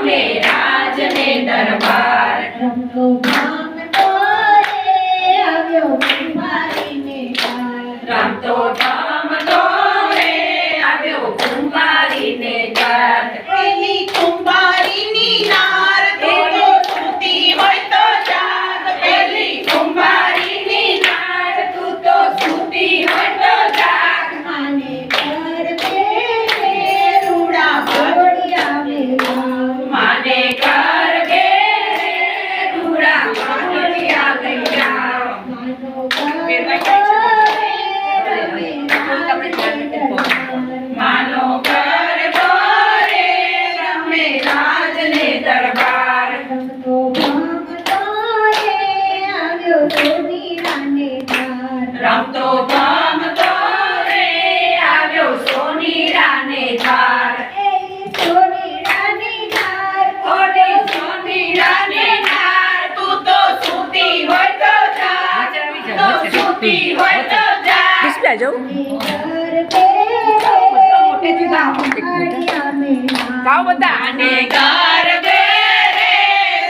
રમે રાજને દરબાર રમતો ભામતો રે આવ્યો કુંભારીને ઘર રમતો રમતો રે આવ્યો કુંભારીને ઘર પેલી કુંભારીની નાર તો સૂતી હોય તો જાગ પેલી કુંભારીની નાર તું તો સૂતી હોય તો જાગ માને ઘર બે રૂડા ભોળી આવેલા માને ઘર ઘેરે રૂડા ભોળિયા લઈ જાઓ માનો ઘર માનો ઘર ભરે રમે રાજને દરબાર રમતો ભામતો રે આવ્યો સોનીરાને ઘર રમતો ગમતો રે આવ્યો સોનીરાને ધાર એલી સોનીરાની ઘર ઓડે સોનીરાને ધાર તું તો સૂતી હોય તો જાગ તો સૂતી હોય તો જાગ ડિસ્પ્લે જો ઘર બે ગાઓ બધા અને ઘર ઘેરે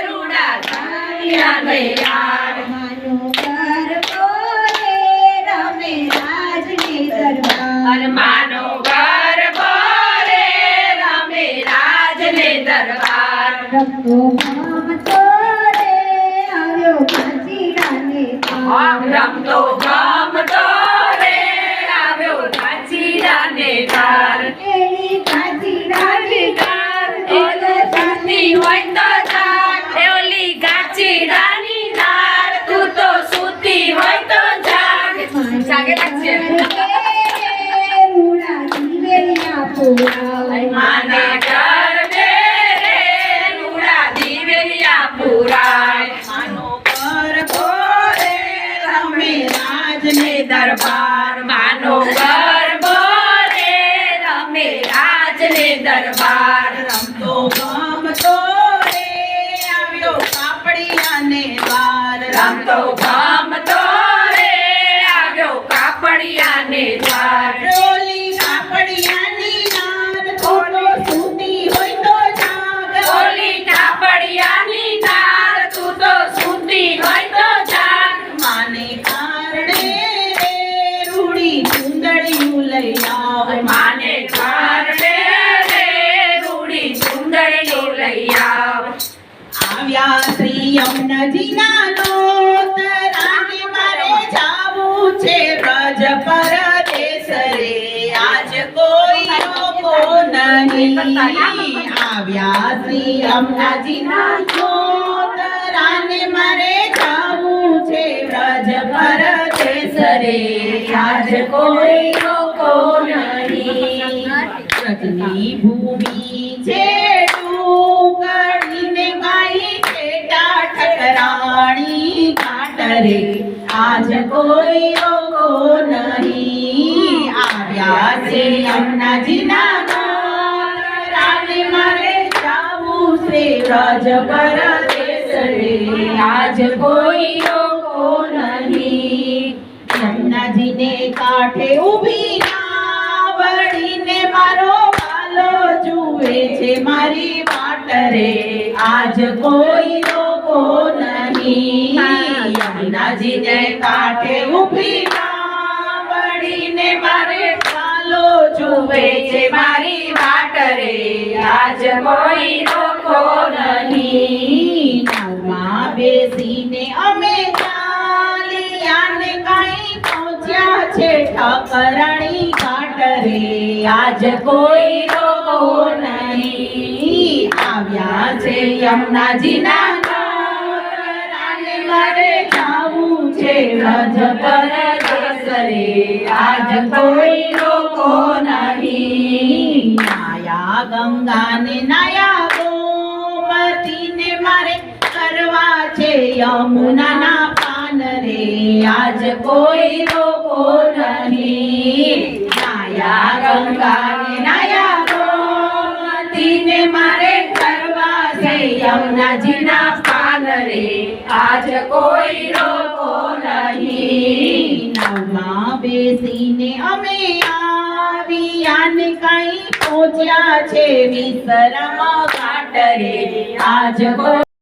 રૂડા ધારિયા લઈ આવ માનો ઘર બોલે રમે રાજની દરબાર અન માનો ઘર ભરે રમે રાજને દરબાર રમતો ભામતો રે આવ્યો કાંચીડાને ઘર રમતો ગમતો રે આવ્યો કાચીડાને ધાર એલી કાંચીડાની ઘર ઓલે સૂતી હોય તો જાગ એ ઓલી કાચીડાની ધાર તું તો સૂતી હોય તો જાગ જાગે લાગશે રૂડા દિવેલિયા પુરાય માને ઘર ઘેરે રૂડા દિવેલિયા પુરાય માનો ઘર ભોરે રમે રાજને દરબાર માનો ઘર ભરે રમે રાજને દરબાર રમતો ગમતો રે આવ્યો કાપડિયાને બાર રમતો ગમતો રે આવ્યો કાપડિયાને દ્વાર રોલી કાપડિયાની નાર થોડો સૂતી હોય તો જાગ ઓલી કાપડિયાની નાર તું તો સૂતી હોય તો જાગ માને કારણે રે રૂડી ચુંદડીયું લઈ આવ માને કારણે રે રૂડી ચુંદડીઓ લઈ આવ આવ્યા શ્રી યમુનાજીના લોત રાને મારે જાવું છે વ્રજ પરદેશ રે આજ કોઈ રોકો નહીં આવ્યા શ્રી યમુનાજીના લોત રાને મારે જાવું છે વ્રજ પરદેશ રે આજ કોઈ રોકો નહીં વ્રજની ભૂમિ છે ડુંગળીને ગાઈ ઠેટા ઠકરાણી ઘાટ રે આજ કોઈ રોકો નહીં આવ્યા છે યમુનાજીના ઘાટ રાને મારે જાવું છે વ્રજ પરદેશ રે આજ કોઈ રોકો નહીં યમુનાજીને કાંઠે ઊભી નાવડીને મારો વાલો જુએ છે મારી વાટ રે આજ કોઈ રોકો નહીં યમુનાજીને કાંઠે ઊભી નાવડીને મારે વાલો જુએ છે મારી વાટ રે આજ કોઈ રોકો નહીં નાવમાં બેસીને અમે ચાલ્યાને કાંઈ પહોંચ્યા છે ઠકરાણી ઘાટ રે આજ કોઈ રોકો નહીં આવ્યા છે યમુનાજીના ઘાટ રાને મારે જાવું છે વ્રજ પરદેશ રે આજ કોઈ રોકો નહીં નાયા ગંગાને નાયા ગોમતીને મારે કરવા છે યમુનાના પાન રે આજ કોઈ રોકો નહીં નાયા ગંગાને નાયા ગોમતીને મારે કરવા છે યમુનાજીના પાન રે આજ કોઈ રોકો નહીં નાવમાં બેસીને અમે આવ્યા આને કઈ પહોંચ્યા છે વિશ્રામ ઘાટ રે આજ કોઈ